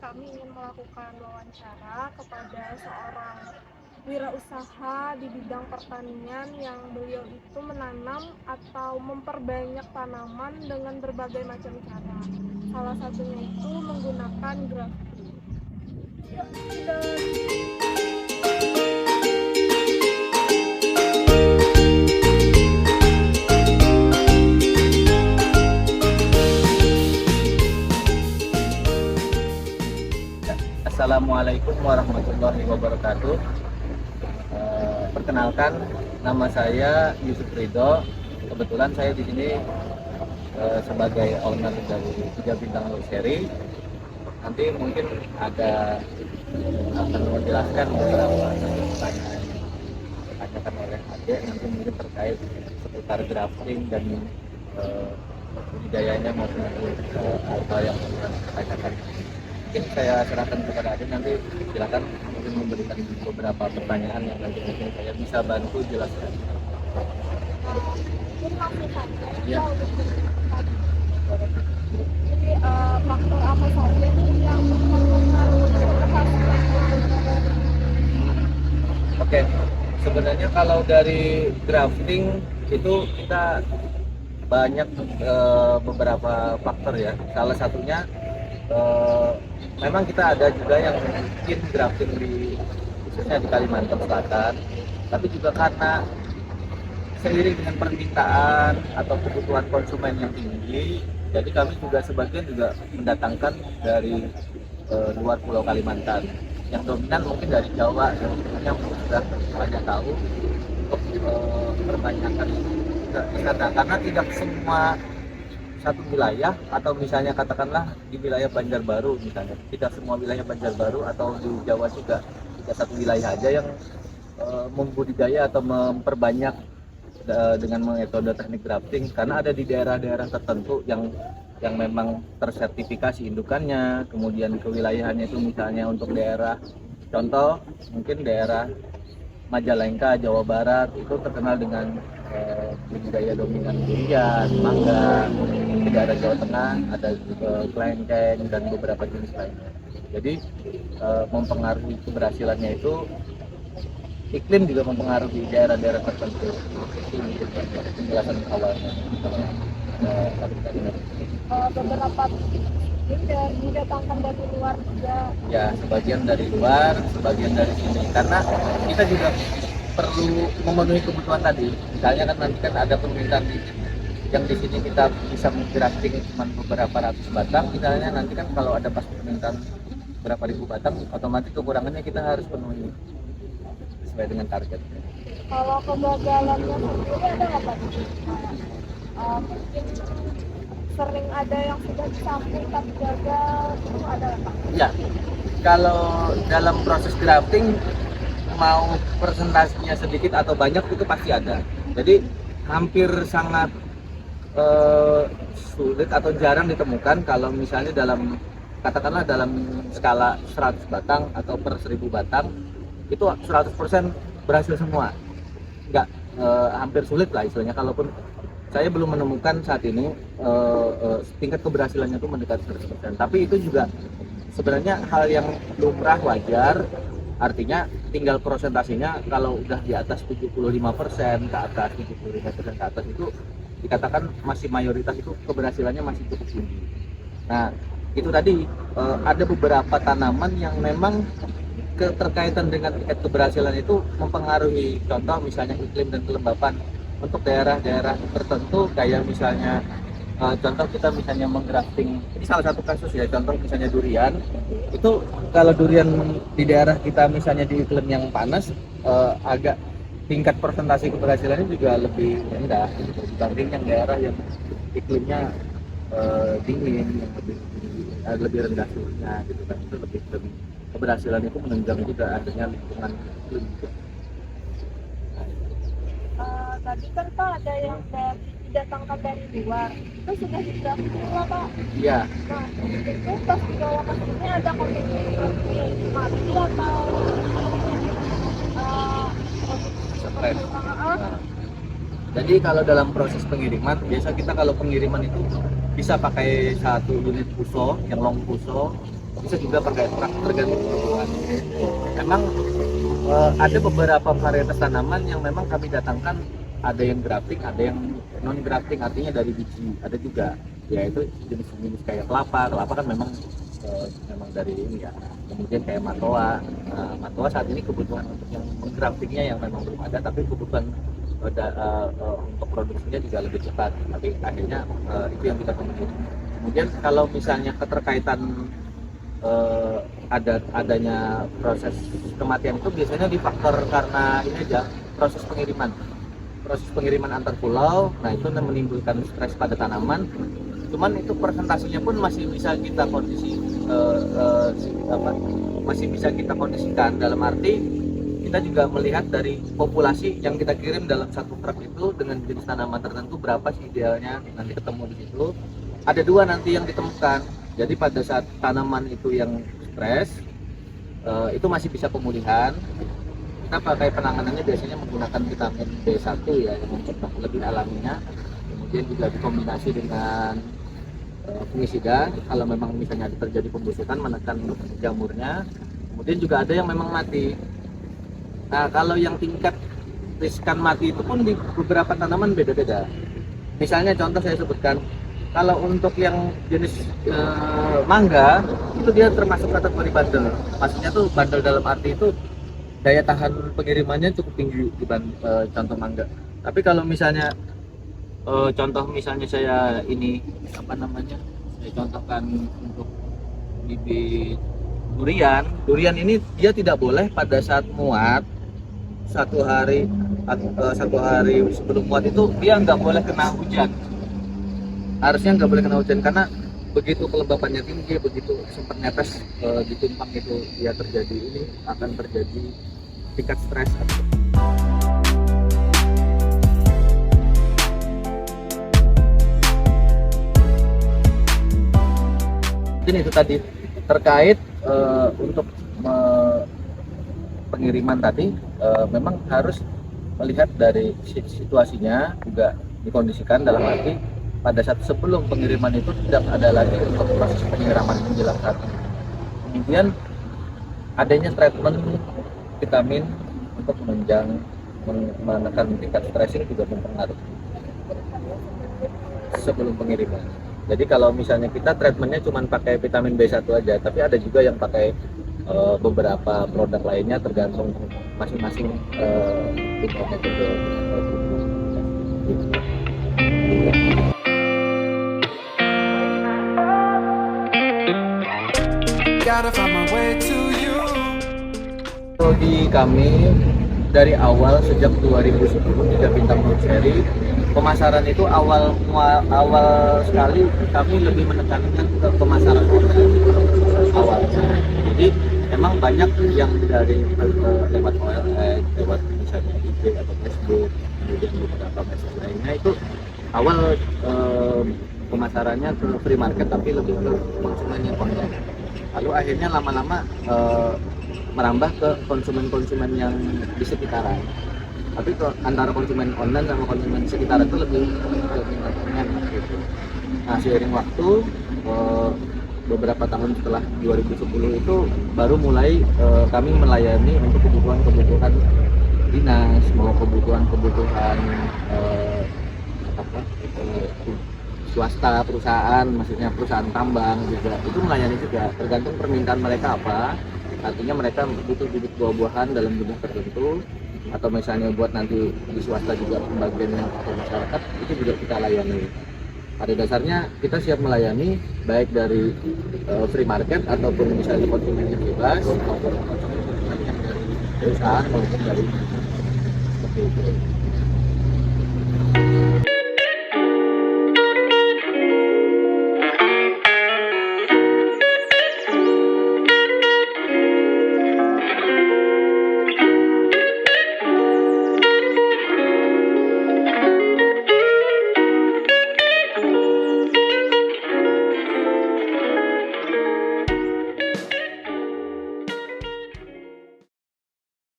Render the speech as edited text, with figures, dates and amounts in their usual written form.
kami ingin melakukan wawancara kepada seorang wirausaha di bidang pertanian yang beliau itu menanam atau memperbanyak tanaman dengan berbagai macam cara. Salah satunya itu menggunakan grafting. Yuk, kita Assalamualaikum warahmatullahi wabarakatuh. Perkenalkan, nama saya Yusuf Ridho. Kebetulan saya di sini sebagai owner dari Tiga Bintang Luxury. Nanti mungkin ada akan menjelaskan beberapa pertanyaan ditanyakan oleh adik nanti mungkin terkait seputar grafting dan budidayanya maupun hal yang ditanyakan. Mungkin saya serahkan kepada Adin, nanti silakan mungkin memberikan beberapa pertanyaan yang nanti mungkin saya bisa bantu jelaskan. Ya. Jadi faktor apa saja nih yang mempengaruhi Oke, sebenarnya kalau dari grafting itu kita banyak beberapa faktor ya. Salah satunya memang kita ada juga yang mungkin grafting khususnya di Kalimantan Selatan, tapi juga karena seiring dengan permintaan atau kebutuhan konsumen yang tinggi, jadi kami juga sebagian juga mendatangkan dari luar Pulau Kalimantan. Yang dominan mungkin dari Jawa, yang sudah banyak tahu untuk perbanyakan wisata, karena tidak semua satu wilayah atau misalnya katakanlah di wilayah Banjarbaru misalnya, tidak semua wilayah Banjarbaru atau di Jawa juga tidak satu wilayah aja yang membudidaya atau memperbanyak dengan metode teknik grafting, karena ada di daerah-daerah tertentu yang memang tersertifikasi indukannya, kemudian kewilayahannya itu misalnya untuk daerah contoh mungkin daerah Majalengka, Jawa Barat itu terkenal dengan budidaya dominan durian, mangga. Di daerah Jawa Tengah ada kelengkeng dan beberapa jenis lainnya. Jadi mempengaruhi keberhasilannya itu iklim juga mempengaruhi daerah-daerah tertentu. Itu penjelasan awalnya. beberapa dan didatangkan dari luar juga. Ya, sebagian dari luar, sebagian dari sini. Karena kita juga perlu memenuhi kebutuhan tadi. Misalnya kan nanti kan ada permintaan yang di sini kita bisa menggrafting cuma beberapa ratus batang. Misalnya nanti kan kalau ada pas permintaan berapa ribu batang, otomatis kekurangannya kita harus penuhi sesuai dengan target. Kalau kegagalannya sendiri ada nggak Pak? Mungkin sering ada yang sudah disamping tapi gagal, itu ada nggak Pak? Ya, kalau dalam proses grafting mau presentasinya sedikit atau banyak itu pasti ada. Jadi hampir sangat sulit atau jarang ditemukan kalau misalnya dalam katakanlah dalam skala 100 batang atau per 1000 batang itu 100% berhasil semua. Enggak, hampir sulit lah istilahnya, kalaupun saya belum menemukan saat ini tingkat keberhasilannya itu mendekati 100%. Tapi itu juga sebenarnya hal yang lumrah, wajar. Artinya tinggal prosentasinya, kalau udah di atas 75% ke atas, 75% ke atas itu dikatakan masih mayoritas, itu keberhasilannya masih cukup tinggi. Nah, itu tadi ada beberapa tanaman yang memang keterkaitan dengan tingkat keberhasilan itu mempengaruhi. Contoh misalnya iklim dan kelembapan untuk daerah-daerah tertentu, kayak misalnya contoh kita misalnya menggrafting, ini salah satu kasus ya, contoh misalnya durian. Itu kalau durian di daerah kita misalnya di iklim yang panas, agak tingkat persentase keberhasilannya juga lebih rendah dibanding yang daerah yang iklimnya dingin, yang lebih rendah suhunya gitu kan. Itu lebih keberhasilan itu menunjang juga adanya lingkungan iklim. Tadi kan Pak ada yang didatangkan dari luar, itu sudah digrafting juga Pak? Iya. Nah, itu pas dibawa ke sini ada kondisi mati atau Stres. Nah, jadi kalau dalam proses pengiriman, biasa kita kalau pengiriman itu bisa pakai satu unit puso yang long puso, bisa juga pakai truk tergantung kebutuhan. Memang ada beberapa varietas tanaman yang memang kami datangkan, ada yang grafting, ada yang non grafting, artinya dari biji, ada juga yaitu jenis-jenis kayak kelapa kan memang memang dari ini ya. Kemudian kayak matoa. Nah, matoa saat ini kebutuhan untuk yang menggraftingnya yang memang belum ada, tapi kebutuhan untuk produksinya juga lebih cepat. Tapi akhirnya itu yang kita temui. Kemudian kalau misalnya keterkaitan adanya proses kematian itu biasanya di faktor karena ini aja, proses pengiriman antar pulau. Nah itu menimbulkan stres pada tanaman, cuman itu persentasenya pun masih bisa kita masih bisa kita kondisikan, dalam arti kita juga melihat dari populasi yang kita kirim dalam satu truk itu dengan jenis tanaman tertentu berapa sih idealnya nanti ketemu di situ. Ada dua nanti yang ditemukan. Jadi pada saat tanaman itu yang stres, itu masih bisa pemulihan. Kita pakai penanganannya biasanya menggunakan vitamin B1 ya, yang lebih alaminya. Kemudian juga dikombinasi dengan fungisida kalau memang misalnya ada terjadi pembusukan, menekan jamurnya. Kemudian juga ada yang memang mati. Nah kalau yang tingkat riskan mati itu pun di beberapa tanaman beda-beda. Misalnya contoh saya sebutkan, kalau untuk yang jenis mangga itu dia termasuk kategori bandel. Maksudnya tuh bandel dalam arti itu daya tahan pengirimannya cukup tinggi dibanding contoh mangga. Tapi kalau misalnya contoh misalnya saya ini saya contohkan untuk bibit durian ini dia tidak boleh pada saat muat satu hari sebelum muat itu dia nggak boleh kena hujan. Harusnya nggak boleh kena hujan karena begitu kelembapannya tinggi, begitu sempat netes ditumpang itu dia terjadi ini akan terjadi tingkat stres. Ini itu tadi terkait untuk pengiriman tadi memang harus melihat dari situasinya juga dikondisikan, dalam arti pada saat sebelum pengiriman itu tidak ada lagi untuk proses penyiraman menjelaskan. Kemudian adanya treatment vitamin untuk menunjang menekan tingkat stresing juga mempengaruhi sebelum pengiriman. Jadi kalau misalnya kita treatmentnya cuma pakai vitamin B1 aja, tapi ada juga yang pakai beberapa produk lainnya tergantung masing-masing metode. Di kami dari awal sejak 2010 Tiga Bintang Food Seri, pemasaran itu awal sekali kami lebih menekankan ke pemasaran awalnya. Jadi memang banyak yang dari lewat OLX, lewat misalnya IG atau Facebook, kemudian beberapa medsos lainnya itu awal pemasarannya ke free market tapi lebih ke konsumen yang online. Lalu akhirnya lama-lama merambah ke konsumen-konsumen yang di sekitaran. Tapi antara konsumen online sama konsumen sekitaran itu lebih ringan gitu. Nah seiring waktu beberapa tahun setelah 2010 itu baru mulai kami melayani untuk kebutuhan dinas, mau kebutuhan swasta, perusahaan, maksudnya perusahaan tambang juga itu melayani juga, tergantung permintaan mereka apa. Artinya mereka butuh bibit buah-buahan dalam jumlah tertentu, atau misalnya buat nanti di swasta juga pembagian ke masyarakat, itu juga kita layani. Pada dasarnya kita siap melayani baik dari free market ataupun misalnya konsumen yang bebas maupun konsumen yang dari perusahaan maupun dari seperti itu.